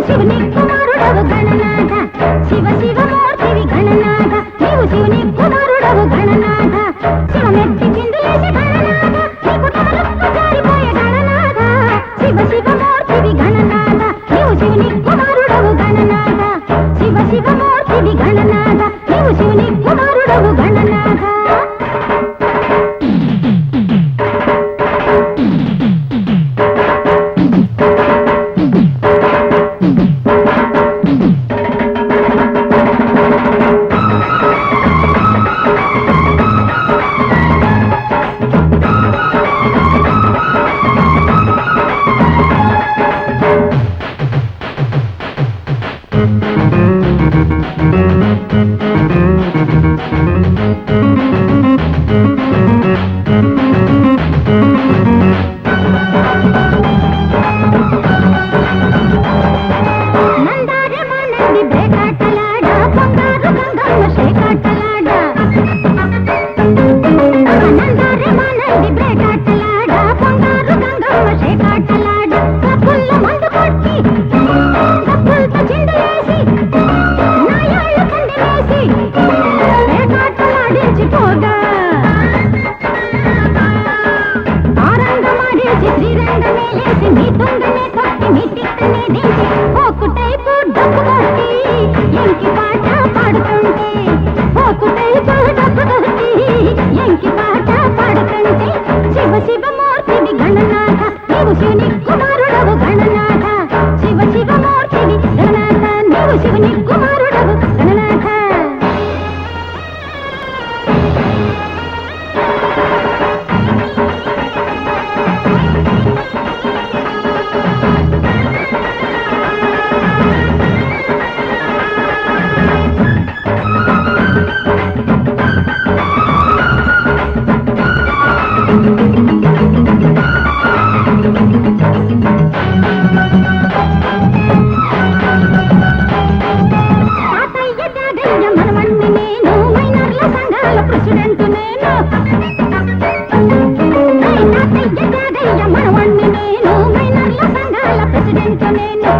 శివుని కుమారుడవు గణనాథ, శివ శివమూర్తివి గణనాథ, నీవు శివుని కుమారుడవు గణనాథ, శివమెత్తి చిందులేసి గణనాథ, నీకు తమలొక్క జారిపోయే గణనాథ, శివ శివమూర్తివి గణనాథ, నీవు శివుని కుమారుడవు గణనాథ, శివ శివమూర్తివి గణనాథ, నీవు శివుని కుమారుడవు గణనాథ. శివ శివమూర్తివి గణనాథ, నీవు శివుని కుమారుడవు గణనాథ, శివ శివమూర్తివి గణనాథ, నీవు శివుని కుమారుడవు గణనాథ. మనవణ్ణి నేను మైనర్ల సంఘాల ప్రెసిడెంట్ నేను.